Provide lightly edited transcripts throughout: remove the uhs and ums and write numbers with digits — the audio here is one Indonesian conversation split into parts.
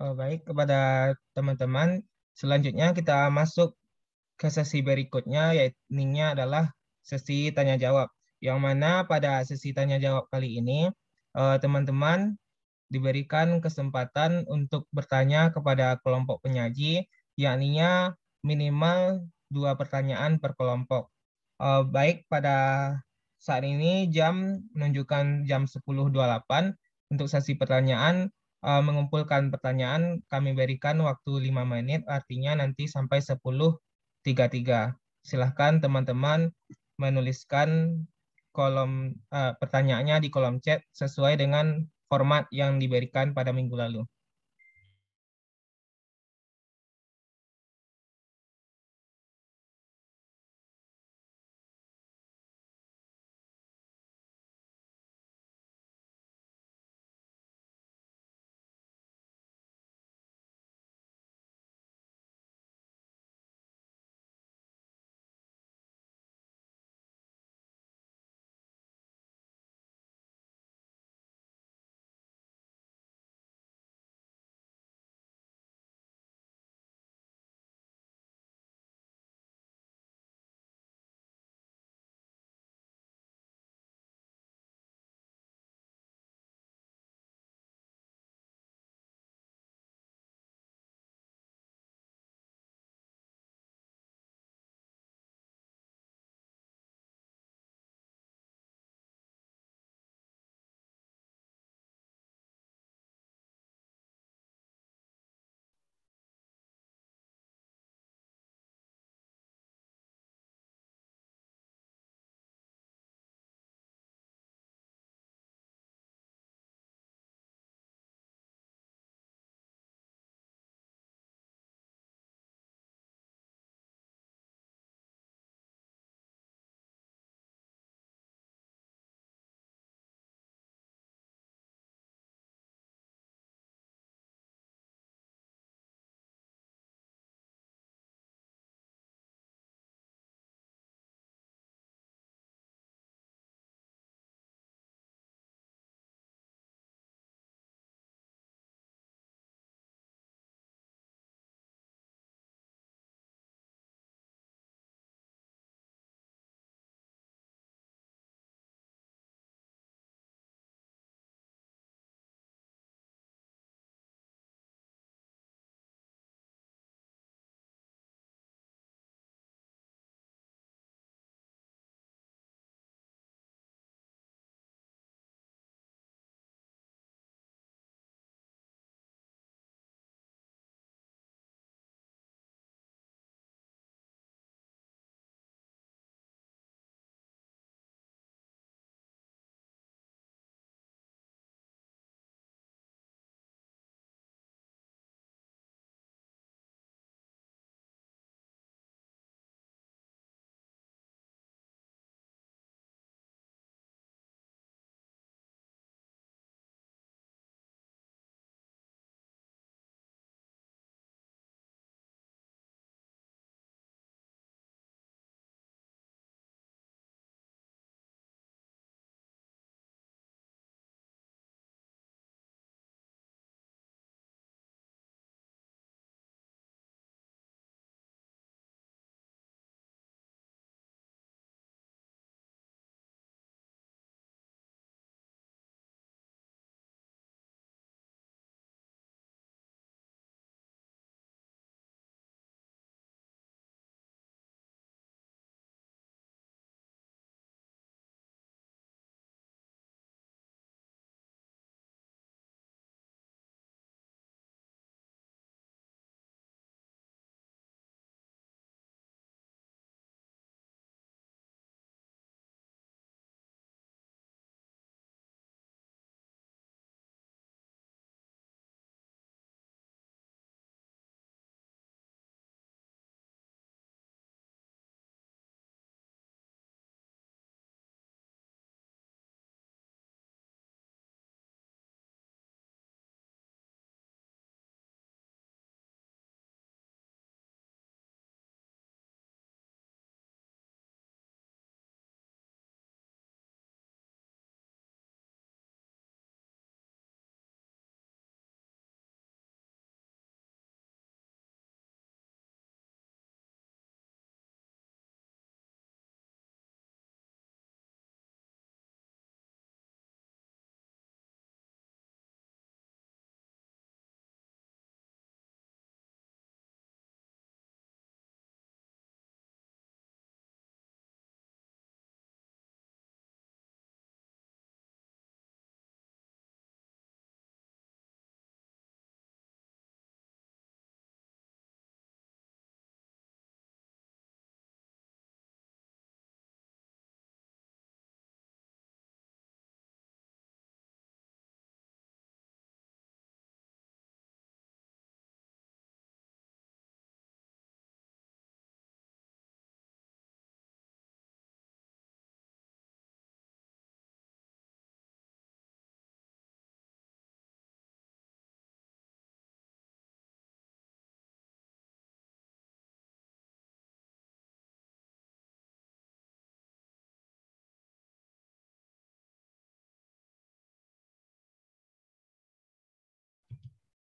Baik, kepada teman-teman, selanjutnya kita masuk ke sesi berikutnya, yaitu ininya adalah sesi tanya jawab. Yang mana pada sesi tanya jawab kali ini, teman-teman diberikan kesempatan untuk bertanya kepada kelompok penyaji, yakninya minimal dua pertanyaan per kelompok. Baik, pada saat ini jam menunjukkan jam 10.28 untuk sesi pertanyaan. Mengumpulkan pertanyaan kami berikan waktu 5 menit, artinya nanti sampai 10.33. Silahkan teman-teman menuliskan pertanyaannya di kolom chat sesuai dengan format yang diberikan pada minggu lalu.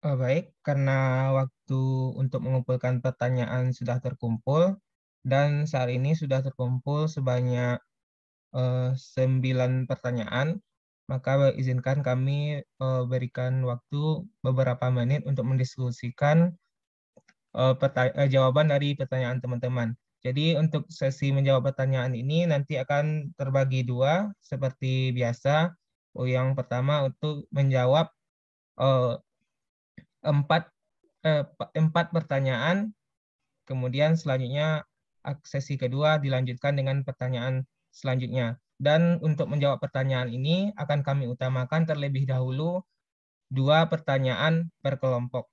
Baik, karena waktu untuk mengumpulkan pertanyaan sudah terkumpul dan saat ini sudah terkumpul sebanyak 9 pertanyaan, maka izinkan kami berikan waktu beberapa menit untuk mendiskusikan jawaban dari pertanyaan teman-teman. Jadi untuk sesi menjawab pertanyaan ini nanti akan terbagi dua seperti biasa. Yang pertama untuk menjawab eh, empat empat pertanyaan, kemudian selanjutnya sesi kedua dilanjutkan dengan pertanyaan selanjutnya. Dan untuk menjawab pertanyaan ini akan kami utamakan terlebih dahulu dua pertanyaan per kelompok.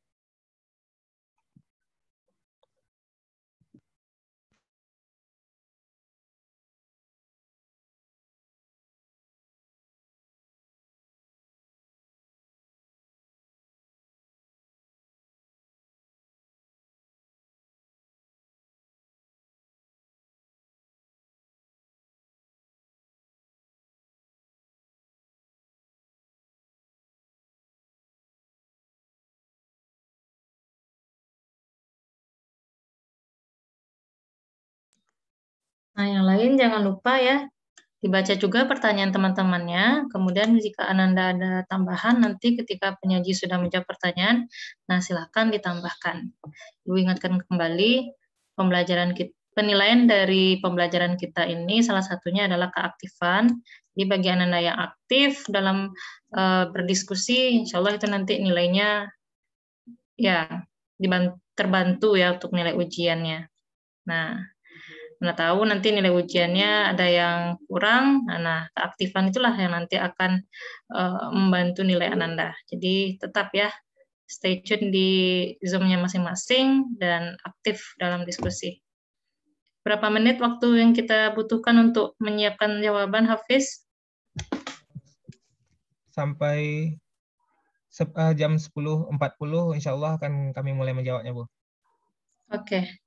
Nah, yang lain jangan lupa ya, dibaca juga pertanyaan teman-temannya. Kemudian jika Ananda ada tambahan, nanti ketika penyaji sudah menjawab pertanyaan, nah silakan ditambahkan. Ibu ingatkan kembali, penilaian dari pembelajaran kita ini salah satunya adalah keaktifan. Di bagi Ananda yang aktif dalam berdiskusi, insya Allah itu nanti nilainya ya terbantu ya untuk nilai ujiannya. Nah, mana tahu nanti nilai ujiannya ada yang kurang, nah keaktifan itulah yang nanti akan membantu nilai Ananda. Jadi tetap ya, stay tune di Zoom-nya masing-masing dan aktif dalam diskusi. Berapa menit waktu yang kita butuhkan untuk menyiapkan jawaban, Hafiz? Sampai jam 10.40 insya Allah akan kami mulai menjawabnya, Bu. Oke.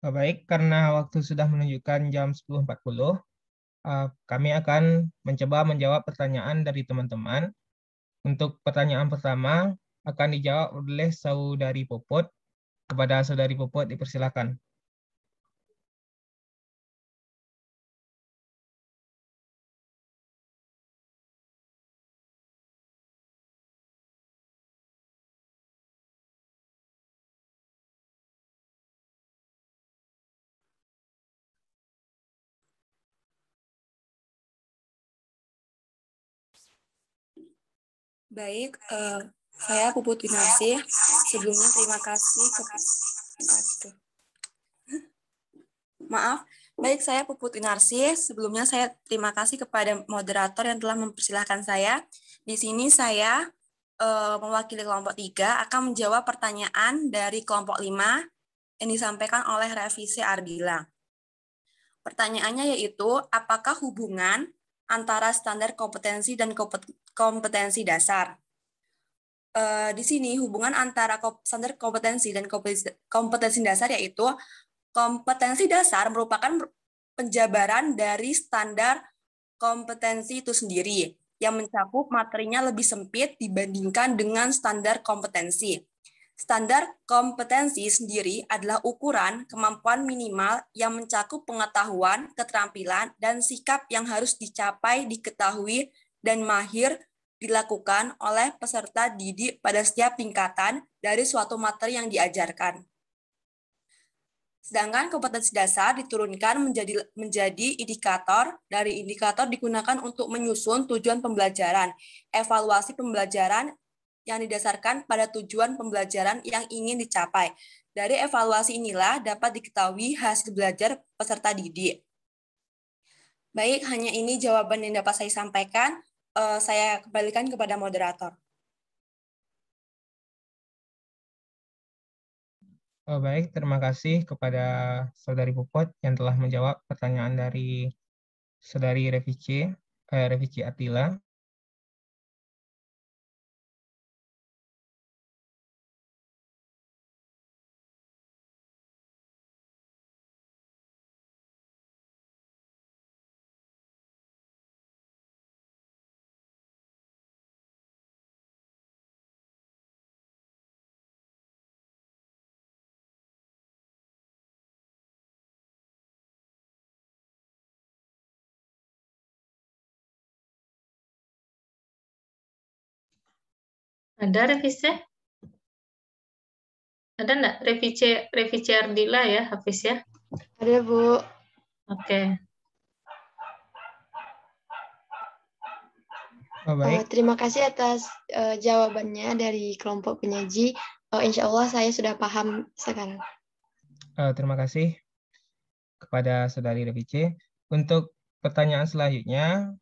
Baik, karena waktu sudah menunjukkan jam 10.40, kami akan mencoba menjawab pertanyaan dari teman-teman. Untuk pertanyaan pertama akan dijawab oleh Saudari Puput. Kepada Saudari Puput dipersilakan. Baik, saya Puput Winarsi. Sebelumnya terima kasih Baik, saya Puput Winarsi. Sebelumnya saya terima kasih kepada moderator yang telah mempersilahkan saya. Di sini saya mewakili kelompok 3 akan menjawab pertanyaan dari kelompok 5 yang disampaikan oleh Revisi Ardila. Pertanyaannya yaitu, apakah hubungan antara standar kompetensi dan kompetensi dasar? Di sini hubungan antara standar kompetensi dan kompetensi dasar yaitu kompetensi dasar merupakan penjabaran dari standar kompetensi itu sendiri yang mencakup materinya lebih sempit dibandingkan dengan standar kompetensi. Standar kompetensi sendiri adalah ukuran kemampuan minimal yang mencakup pengetahuan, keterampilan, dan sikap yang harus dicapai, diketahui, dan mahir dilakukan oleh peserta didik pada setiap tingkatan dari suatu materi yang diajarkan. Sedangkan kompetensi dasar diturunkan menjadi indikator. Dari indikator digunakan untuk menyusun tujuan pembelajaran, evaluasi pembelajaran yang didasarkan pada tujuan pembelajaran yang ingin dicapai. Dari evaluasi inilah dapat diketahui hasil belajar peserta didik. Baik, hanya ini jawaban yang dapat saya sampaikan. Saya kembalikan kepada moderator. Baik, terima kasih kepada Saudari Puput yang telah menjawab pertanyaan dari Saudari Revisi Attila. Ada revisi? Ada enggak revisi Ardila ya, Hafiz ya? Ada, Bu. Oke. Baik, Terima kasih atas jawabannya dari kelompok penyaji. Insya Allah saya sudah paham sekarang. terima kasih kepada Saudari Revisi. Untuk pertanyaan selanjutnya,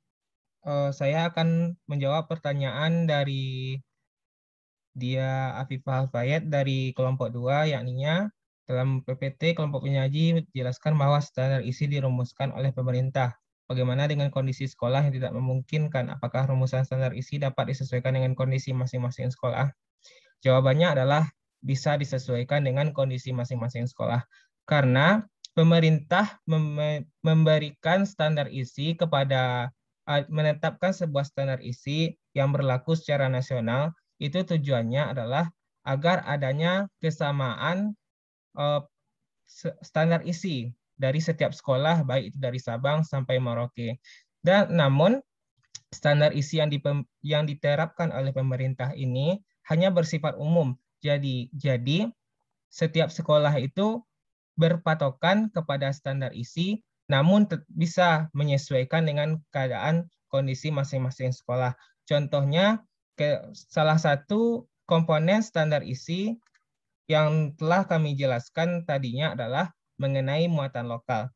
saya akan menjawab pertanyaan dari Dia Afifah Alfayed dari kelompok 2, yakninya dalam PPT kelompok penyaji menjelaskan bahwa standar isi dirumuskan oleh pemerintah. Bagaimana dengan kondisi sekolah yang tidak memungkinkan? Apakah rumusan standar isi dapat disesuaikan dengan kondisi masing-masing sekolah? Jawabannya adalah bisa disesuaikan dengan kondisi masing-masing sekolah. Karena pemerintah memberikan standar isi menetapkan sebuah standar isi yang berlaku secara nasional, itu tujuannya adalah agar adanya kesamaan standar isi dari setiap sekolah, baik itu dari Sabang sampai Merauke. Dan namun standar isi yang diterapkan oleh pemerintah ini hanya bersifat umum. Jadi setiap sekolah itu berpatokan kepada standar isi, namun bisa menyesuaikan dengan keadaan kondisi masing-masing sekolah. Contohnya, salah satu komponen standar isi yang telah kami jelaskan tadinya adalah mengenai muatan lokal.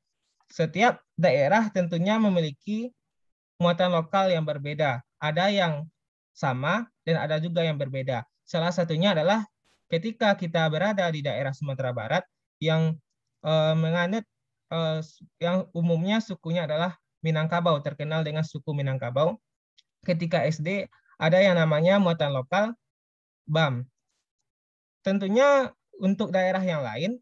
Setiap daerah tentunya memiliki muatan lokal yang berbeda. Ada yang sama dan ada juga yang berbeda. Salah satunya adalah ketika kita berada di daerah Sumatera Barat yang menganut yang umumnya sukunya adalah Minangkabau, terkenal dengan suku Minangkabau. Ketika SD ada yang namanya muatan lokal BAM. Tentunya untuk daerah yang lain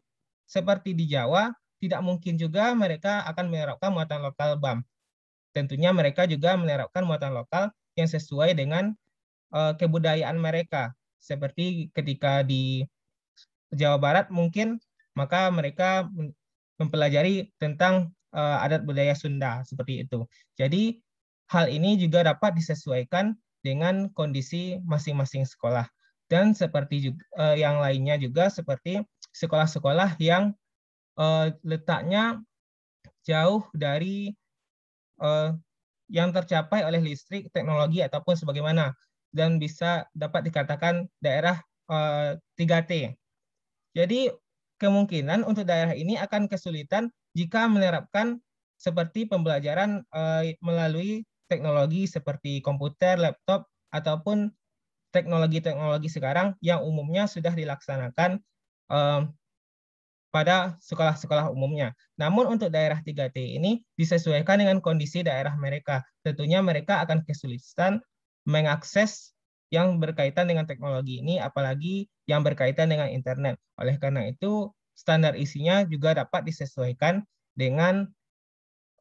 seperti di Jawa, tidak mungkin juga mereka akan menerapkan muatan lokal BAM. Tentunya mereka juga menerapkan muatan lokal yang sesuai dengan kebudayaan mereka. Seperti ketika di Jawa Barat mungkin, maka mereka mempelajari tentang adat budaya Sunda, seperti itu. Jadi, hal ini juga dapat disesuaikan dengan kondisi masing-masing sekolah. Dan seperti juga, yang lainnya juga seperti sekolah-sekolah yang letaknya jauh dari yang tercapai oleh listrik, teknologi, ataupun sebagaimana, dan bisa dapat dikatakan daerah 3T. Jadi kemungkinan untuk daerah ini akan kesulitan jika menerapkan seperti pembelajaran melalui teknologi seperti komputer, laptop, ataupun teknologi-teknologi sekarang yang umumnya sudah dilaksanakan pada sekolah-sekolah umumnya. Namun untuk daerah 3T ini disesuaikan dengan kondisi daerah mereka. Tentunya mereka akan kesulitan mengakses yang berkaitan dengan teknologi ini, apalagi yang berkaitan dengan internet. Oleh karena itu, standar isinya juga dapat disesuaikan dengan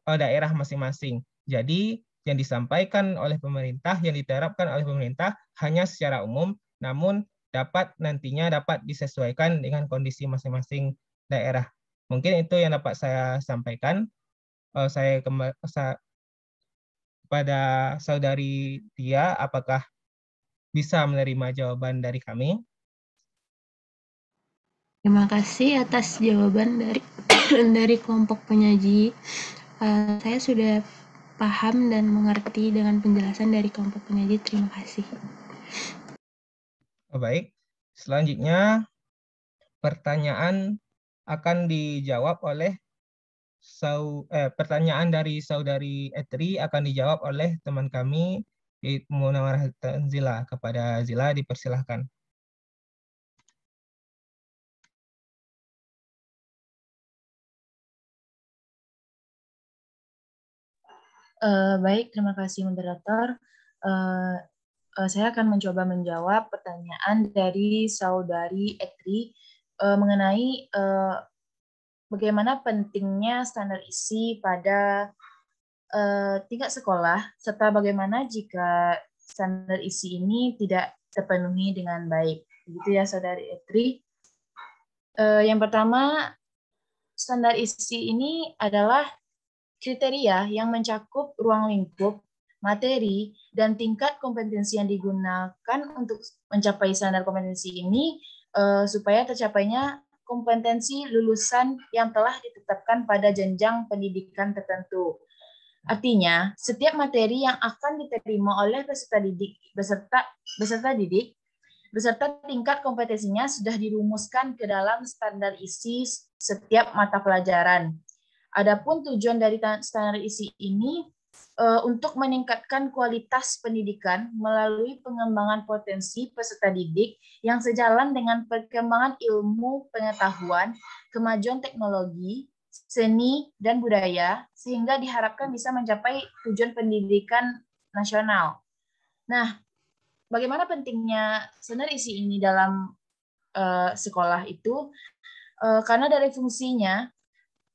daerah masing-masing. Jadi, yang disampaikan oleh pemerintah, yang diterapkan oleh pemerintah hanya secara umum, namun nantinya dapat disesuaikan dengan kondisi masing-masing daerah. Mungkin itu yang dapat saya sampaikan. Saya kepada saudari Tia, apakah bisa menerima jawaban dari kami? Terima kasih atas jawaban dari dari kelompok penyaji. Saya sudah paham dan mengerti dengan penjelasan dari kelompok penyaji. Terima kasih. Baik, selanjutnya pertanyaan akan dijawab oleh pertanyaan dari saudari Etri akan dijawab oleh teman kami Munawarah Tanzila. Kepada Zila dipersilahkan. Baik, terima kasih moderator. Saya akan mencoba menjawab pertanyaan dari saudari Etri mengenai bagaimana pentingnya standar isi pada tingkat sekolah, serta bagaimana jika standar isi ini tidak terpenuhi dengan baik. Begitu ya, saudari Etri. Yang pertama, standar isi ini adalah kriteria yang mencakup ruang lingkup, materi, dan tingkat kompetensi yang digunakan untuk mencapai standar kompetensi ini supaya tercapainya kompetensi lulusan yang telah ditetapkan pada jenjang pendidikan tertentu. Artinya, setiap materi yang akan diterima oleh peserta didik beserta tingkat kompetensinya sudah dirumuskan ke dalam standar isi setiap mata pelajaran. Adapun tujuan dari standar isi ini untuk meningkatkan kualitas pendidikan melalui pengembangan potensi peserta didik yang sejalan dengan perkembangan ilmu pengetahuan, kemajuan teknologi, seni, dan budaya, sehingga diharapkan bisa mencapai tujuan pendidikan nasional. Nah, bagaimana pentingnya standar isi ini dalam sekolah itu? Karena dari fungsinya,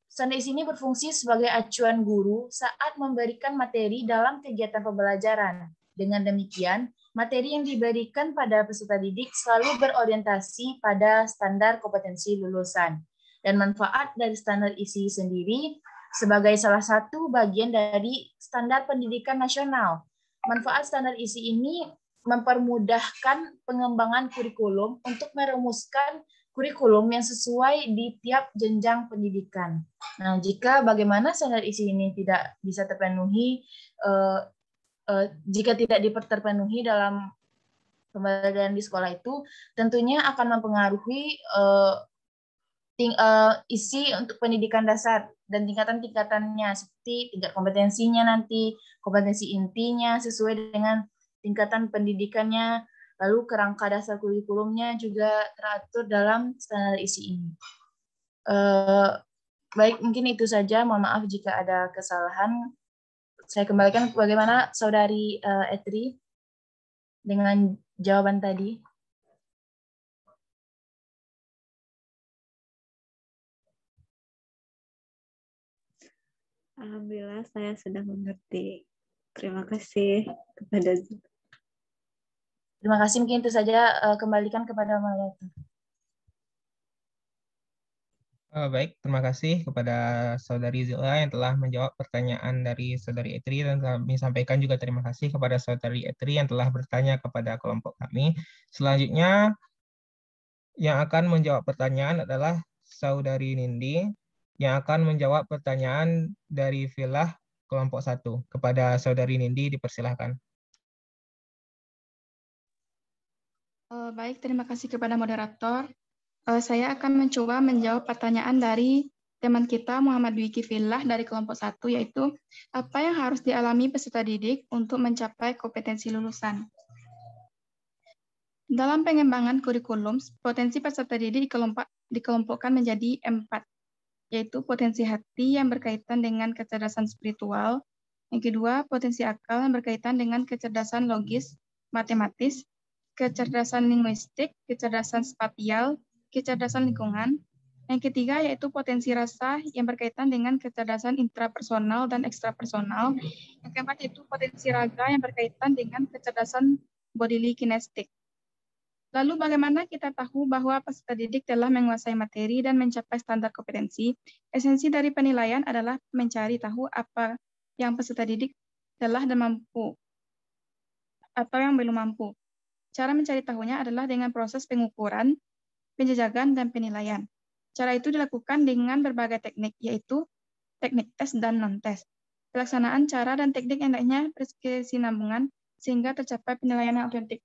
standar isi ini berfungsi sebagai acuan guru saat memberikan materi dalam kegiatan pembelajaran. Dengan demikian, materi yang diberikan pada peserta didik selalu berorientasi pada standar kompetensi lulusan. Dan manfaat dari standar isi sendiri sebagai salah satu bagian dari standar pendidikan nasional. Manfaat standar isi ini mempermudahkan pengembangan kurikulum untuk merumuskan kurikulum yang sesuai di tiap jenjang pendidikan. Nah, jika bagaimana standar isi ini tidak bisa terpenuhi, jika tidak terpenuhi dalam pembelajaran di sekolah itu, tentunya akan mempengaruhi isi untuk pendidikan dasar dan tingkatan-tingkatannya, seperti tingkat kompetensinya nanti, kompetensi intinya sesuai dengan tingkatan pendidikannya, lalu kerangka dasar kurikulumnya juga teratur dalam standar isi ini. Baik, mungkin itu saja. Mohon maaf jika ada kesalahan. Saya kembalikan bagaimana saudari Etri dengan jawaban tadi. Alhamdulillah saya sudah mengerti. Terima kasih kepada Zul. Terima kasih, mungkin itu saja, kembalikan kepada moderator. Baik, terima kasih kepada Saudari Zila yang telah menjawab pertanyaan dari Saudari Etri, dan kami sampaikan juga terima kasih kepada Saudari Etri yang telah bertanya kepada kelompok kami. Selanjutnya yang akan menjawab pertanyaan adalah Saudari Nindi yang akan menjawab pertanyaan dari Filah kelompok 1. Kepada Saudari Nindi dipersilahkan. Baik, terima kasih kepada moderator. Saya akan mencoba menjawab pertanyaan dari teman kita Muhammad Dwiki Filah dari kelompok 1, yaitu apa yang harus dialami peserta didik untuk mencapai kompetensi lulusan. Dalam pengembangan kurikulum, potensi peserta didik dikelompokkan menjadi 4, yaitu potensi hati yang berkaitan dengan kecerdasan spiritual, yang kedua potensi akal yang berkaitan dengan kecerdasan logis, matematis, kecerdasan linguistik, kecerdasan spasial, kecerdasan lingkungan. Yang ketiga yaitu potensi rasa yang berkaitan dengan kecerdasan intrapersonal dan ekstrapersonal. Yang keempat yaitu potensi raga yang berkaitan dengan kecerdasan bodily kinestik. Lalu bagaimana kita tahu bahwa peserta didik telah menguasai materi dan mencapai standar kompetensi? Esensi dari penilaian adalah mencari tahu apa yang peserta didik telah dan mampu atau yang belum mampu. Cara mencari tahunya adalah dengan proses pengukuran, penjajakan, dan penilaian. Cara itu dilakukan dengan berbagai teknik, yaitu teknik tes dan non-tes. Pelaksanaan cara dan teknik hendaknya berkesinambungan sehingga tercapai penilaian yang otentik.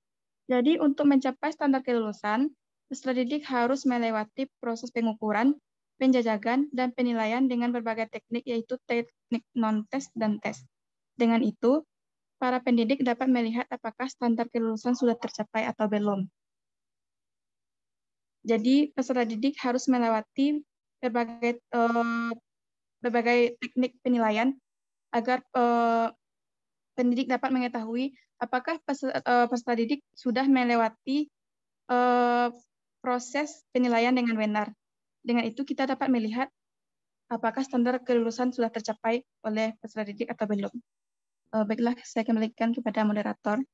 Jadi, untuk mencapai standar kelulusan, peserta didik harus melewati proses pengukuran, penjajakan, dan penilaian dengan berbagai teknik, yaitu teknik non-tes dan tes. Dengan itu, para pendidik dapat melihat apakah standar kelulusan sudah tercapai atau belum. Jadi peserta didik harus melewati berbagai teknik penilaian agar pendidik dapat mengetahui apakah peserta didik sudah melewati proses penilaian dengan benar. Dengan itu kita dapat melihat apakah standar kelulusan sudah tercapai oleh peserta didik atau belum. Baiklah, saya kembalikan kepada moderator.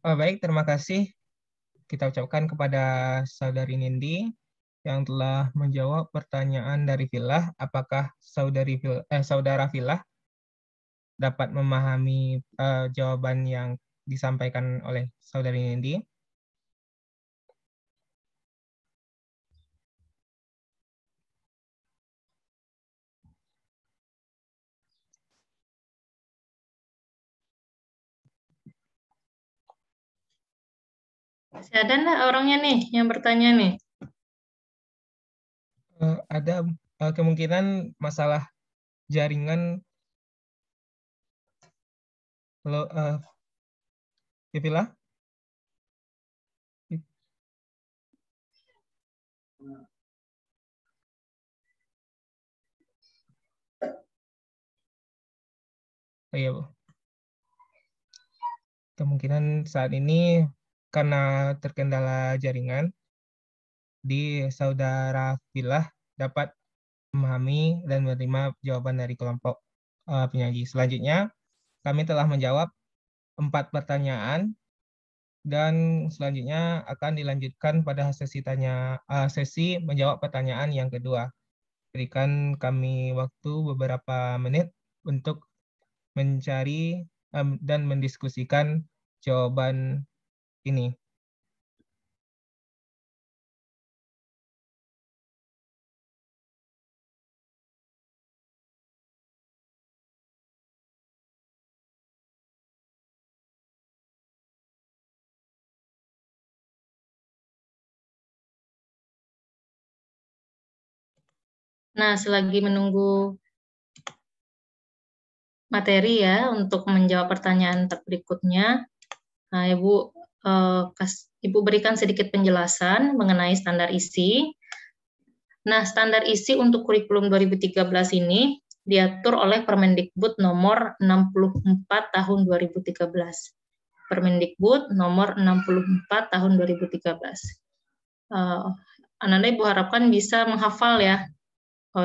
Baik, terima kasih. Kita ucapkan kepada Saudari Nindi yang telah menjawab pertanyaan dari Filah. Apakah Saudara Filah dapat memahami jawaban yang disampaikan oleh Saudari Nindi? Masih ada nggak orangnya nih yang bertanya nih? Ada kemungkinan masalah jaringan. Halo, Filah? Oh iya, Bu. Kemungkinan saat ini karena terkendala jaringan, di Saudara Filah dapat memahami dan menerima jawaban dari kelompok penyaji. Selanjutnya, kami telah menjawab 4 pertanyaan dan selanjutnya akan dilanjutkan pada sesi menjawab pertanyaan yang kedua. Berikan kami waktu beberapa menit untuk mencari dan mendiskusikan jawaban ini. Nah, selagi menunggu materi ya untuk menjawab pertanyaan berikutnya, nah, Ibu berikan sedikit penjelasan mengenai standar isi. Nah, standar isi untuk kurikulum 2013 ini diatur oleh Permendikbud nomor 64 tahun 2013. Permendikbud nomor 64 tahun 2013. Ananda Ibu harapkan bisa menghafal ya,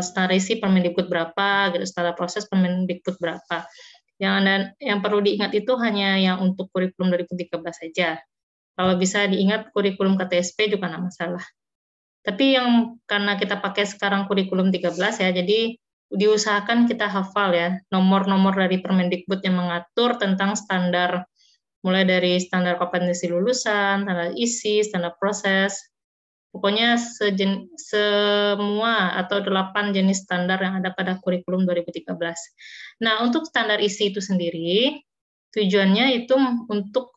standar isi Permendikbud berapa, gitu, standar proses Permendikbud berapa. Yang perlu diingat itu hanya yang untuk kurikulum 2013 saja. Kalau bisa diingat kurikulum KTSP juga nggak masalah. Tapi yang karena kita pakai sekarang kurikulum 13 ya, jadi diusahakan kita hafal ya nomor-nomor dari Permendikbud yang mengatur tentang standar, mulai dari standar kompetensi lulusan, standar isi, standar proses, pokoknya semua atau 8 jenis standar yang ada pada kurikulum 2013. Nah, untuk standar isi itu sendiri, tujuannya itu untuk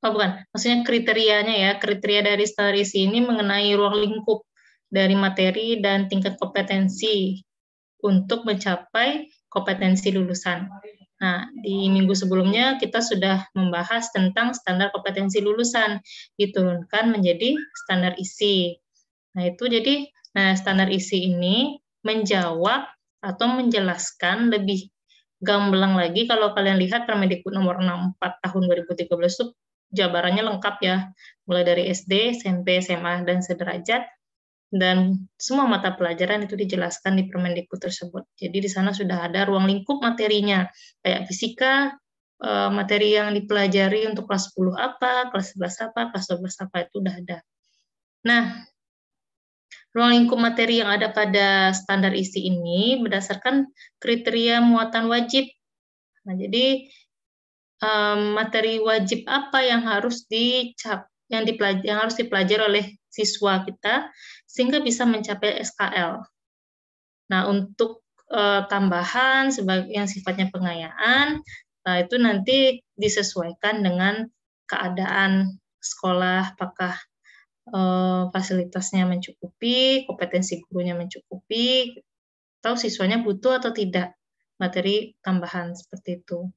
maksudnya kriterianya ya, kriteria dari standar isi ini mengenai ruang lingkup dari materi dan tingkat kompetensi untuk mencapai kompetensi lulusan. Nah, di minggu sebelumnya kita sudah membahas tentang standar kompetensi lulusan, diturunkan menjadi standar isi. Nah, itu jadi, standar isi ini menjawab atau menjelaskan lebih gamblang lagi kalau kalian lihat Permendikbud nomor 64 tahun 2013 itu jabarannya lengkap ya, mulai dari SD, SMP, SMA, dan sederajat, dan semua mata pelajaran itu dijelaskan di Permendikbud tersebut. Jadi di sana sudah ada ruang lingkup materinya, kayak fisika, materi yang dipelajari untuk kelas 10 apa, kelas 11 apa, kelas 12 apa, itu udah ada. Nah, ruang lingkup materi yang ada pada standar isi ini berdasarkan kriteria muatan wajib. Nah, jadi materi wajib apa yang harus dipelajari oleh siswa kita sehingga bisa mencapai SKL. Nah, untuk tambahan sebagai yang sifatnya pengayaan, itu nanti disesuaikan dengan keadaan sekolah, apakah fasilitasnya mencukupi, kompetensi gurunya mencukupi, atau siswanya butuh atau tidak materi tambahan seperti itu.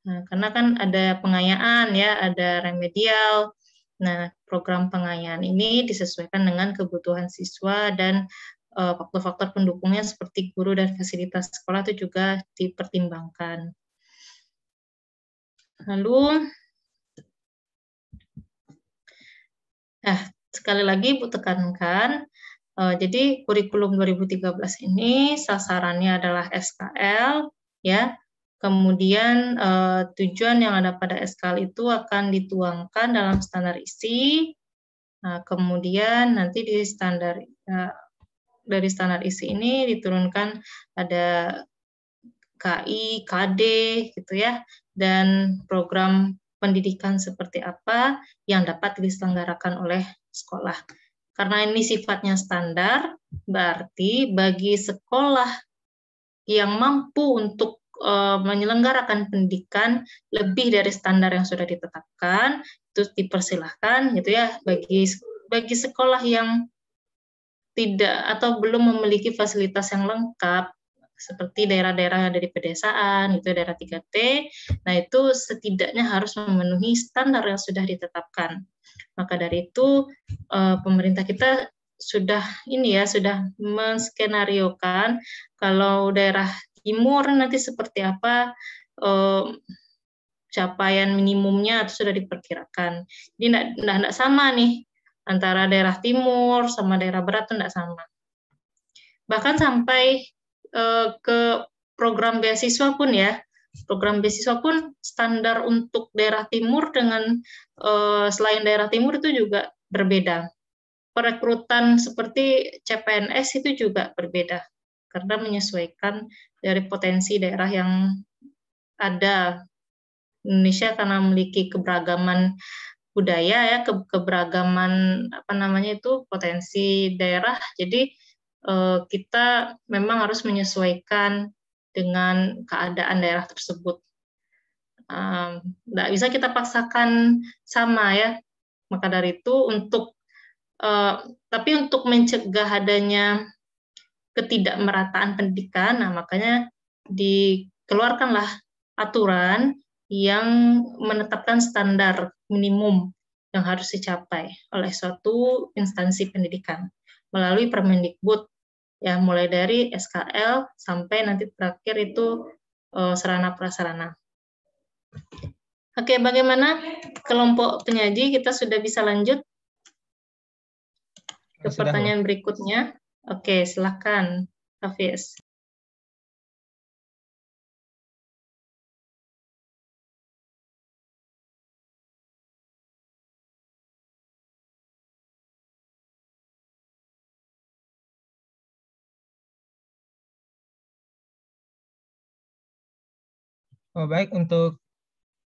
Nah, karena kan ada pengayaan ya, ada remedial. Nah, program pengayaan ini disesuaikan dengan kebutuhan siswa dan faktor-faktor pendukungnya seperti guru dan fasilitas sekolah itu juga dipertimbangkan. Lalu, sekali lagi Bu tekankan, jadi kurikulum 2013 ini sasarannya adalah SKL, ya. Kemudian tujuan yang ada pada SKL itu akan dituangkan dalam standar isi. Nah, kemudian nanti di dari standar isi ini diturunkan ada KI, KD, gitu ya, dan program pendidikan seperti apa yang dapat diselenggarakan oleh sekolah. Karena ini sifatnya standar, berarti bagi sekolah yang mampu untuk menyelenggarakan pendidikan lebih dari standar yang sudah ditetapkan, itu dipersilahkan gitu ya, bagi sekolah yang tidak atau belum memiliki fasilitas yang lengkap seperti daerah-daerah yang ada di pedesaan, itu daerah 3T, nah itu setidaknya harus memenuhi standar yang sudah ditetapkan. Maka dari itu pemerintah kita sudah menskenariokan kalau daerah timur nanti seperti apa capaian minimumnya itu sudah diperkirakan. Jadi tidak sama nih antara daerah timur sama daerah barat itu tidak sama. Bahkan sampai ke program beasiswa pun ya, program beasiswa pun standar untuk daerah timur dengan selain daerah timur itu juga berbeda. Perekrutan seperti CPNS itu juga berbeda karena menyesuaikan dari potensi daerah yang ada. Indonesia karena memiliki keberagaman budaya ya, keberagaman potensi daerah. Jadi kita memang harus menyesuaikan dengan keadaan daerah tersebut. Nggak bisa kita paksakan sama ya. Maka dari itu tapi untuk mencegah adanya ketidakmerataan pendidikan, nah makanya dikeluarkanlah aturan yang menetapkan standar minimum yang harus dicapai oleh suatu instansi pendidikan melalui Permendikbud Ya, mulai dari SKL sampai nanti terakhir itu sarana prasarana. Oke, bagaimana kelompok penyaji? Kita sudah bisa lanjut ke Sudah, Bu. pertanyaan berikutnya. Oke, silakan, Hafiz. Oh, baik, untuk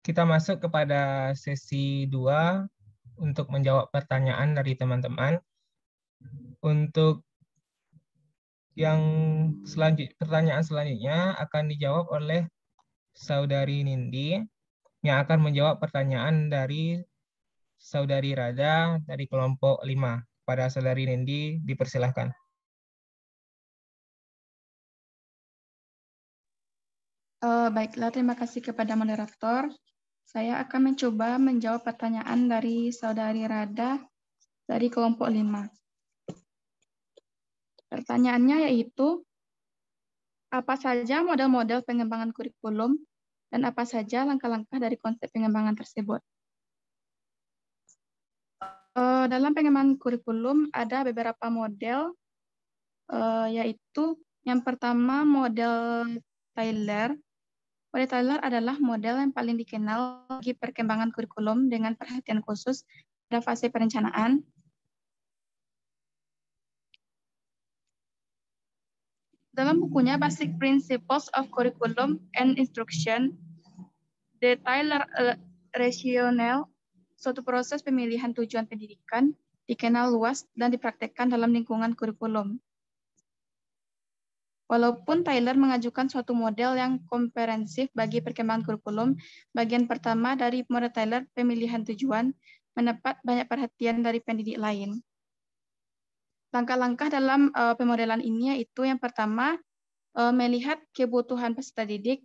kita masuk kepada sesi 2 untuk menjawab pertanyaan dari teman-teman. Untuk yang pertanyaan selanjutnya akan dijawab oleh Saudari Nindi yang akan menjawab pertanyaan dari Saudari Rada dari kelompok 5. Pada Saudari Nindi, dipersilahkan. Baiklah, terima kasih kepada moderator. Saya akan mencoba menjawab pertanyaan dari Saudari Rada dari kelompok 5. Pertanyaannya yaitu, apa saja model-model pengembangan kurikulum dan apa saja langkah-langkah dari konsep pengembangan tersebut? Dalam pengembangan kurikulum ada beberapa model, yaitu yang pertama model Tyler. Model Tyler adalah model yang paling dikenal bagi perkembangan kurikulum dengan perhatian khusus pada fase perencanaan. Dalam bukunya Basic Principles of Curriculum and Instruction, The Tyler Rationale, suatu proses pemilihan tujuan pendidikan, dikenal luas dan dipraktekkan dalam lingkungan kurikulum. Walaupun Tyler mengajukan suatu model yang komprehensif bagi perkembangan kurikulum, bagian pertama dari model Tyler, pemilihan tujuan, mendapat banyak perhatian dari pendidik lain. Langkah-langkah dalam pemodelan ini yaitu yang pertama, melihat kebutuhan peserta didik,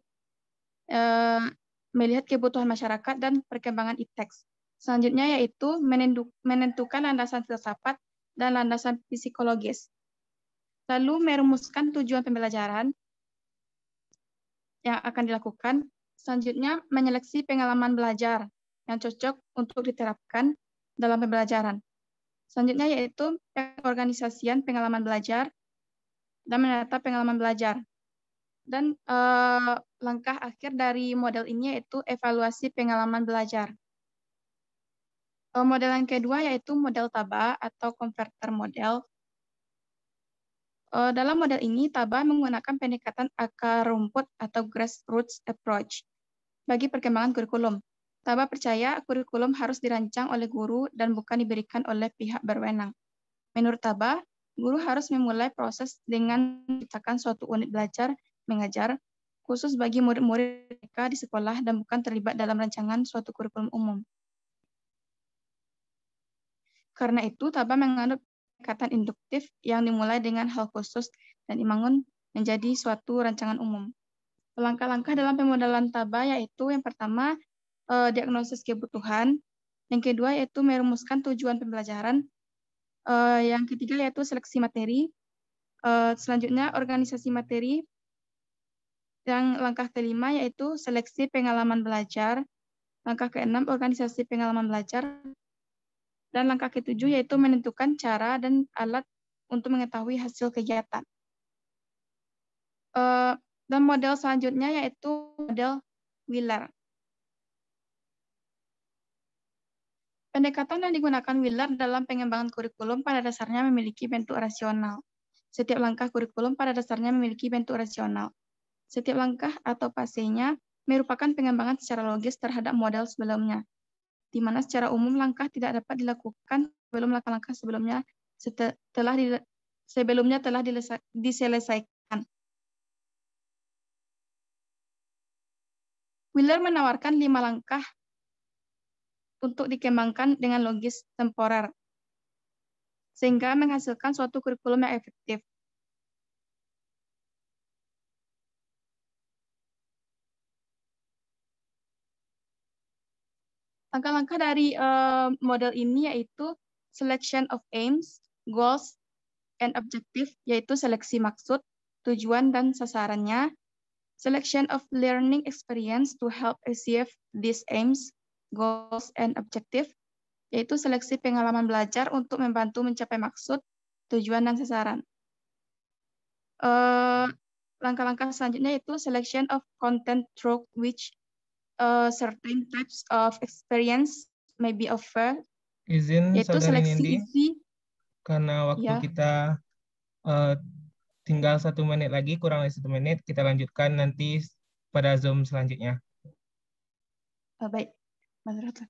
melihat kebutuhan masyarakat dan perkembangan e-text. Selanjutnya yaitu menentukan landasan filsafat dan landasan psikologis. Lalu merumuskan tujuan pembelajaran yang akan dilakukan. Selanjutnya menyeleksi pengalaman belajar yang cocok untuk diterapkan dalam pembelajaran. Selanjutnya yaitu pengorganisasian pengalaman belajar dan menata pengalaman belajar. Dan langkah akhir dari model ini yaitu evaluasi pengalaman belajar. Model yang kedua yaitu model TABA atau converter model. Dalam model ini, TABA menggunakan pendekatan akar rumput atau grassroots approach bagi perkembangan kurikulum. TABA percaya kurikulum harus dirancang oleh guru dan bukan diberikan oleh pihak berwenang. Menurut TABA, guru harus memulai proses dengan menciptakan suatu unit belajar mengajar khusus bagi murid-murid mereka di sekolah dan bukan terlibat dalam rancangan suatu kurikulum umum. Karena itu, TABA menganut pendekatan induktif yang dimulai dengan hal khusus dan dibangun menjadi suatu rancangan umum. Langkah-langkah dalam pemodelan TABA yaitu yang pertama, diagnosis kebutuhan, yang kedua yaitu merumuskan tujuan pembelajaran, yang ketiga yaitu seleksi materi, selanjutnya organisasi materi, yang langkah kelima yaitu seleksi pengalaman belajar, langkah keenam organisasi pengalaman belajar, dan langkah ketujuh yaitu menentukan cara dan alat untuk mengetahui hasil kegiatan. Dan model selanjutnya yaitu model Wheeler. Pendekatan yang digunakan Wheeler dalam pengembangan kurikulum pada dasarnya memiliki bentuk rasional. Setiap langkah kurikulum pada dasarnya memiliki bentuk rasional. Setiap langkah atau fasenya merupakan pengembangan secara logis terhadap model sebelumnya, di mana secara umum langkah tidak dapat dilakukan sebelum langkah-langkah sebelumnya telah diselesaikan. Wheeler menawarkan 5 langkah untuk dikembangkan dengan logis temporer, sehingga menghasilkan suatu kurikulum yang efektif. Langkah-langkah dari model ini yaitu selection of aims, goals, and objective, yaitu seleksi maksud, tujuan, dan sasarannya. Selection of learning experience to help achieve these aims, goals, and objective, yaitu seleksi pengalaman belajar untuk membantu mencapai maksud, tujuan, dan sasaran. Langkah-langkah selanjutnya yaitu selection of content through which certain types of experience may be offered, Izin yaitu Saudari seleksi Nindi, isi. karena waktu Ya. kita tinggal 1 menit lagi, kurang dari 1 menit, kita lanjutkan nanti pada Zoom selanjutnya. Baik, moderator.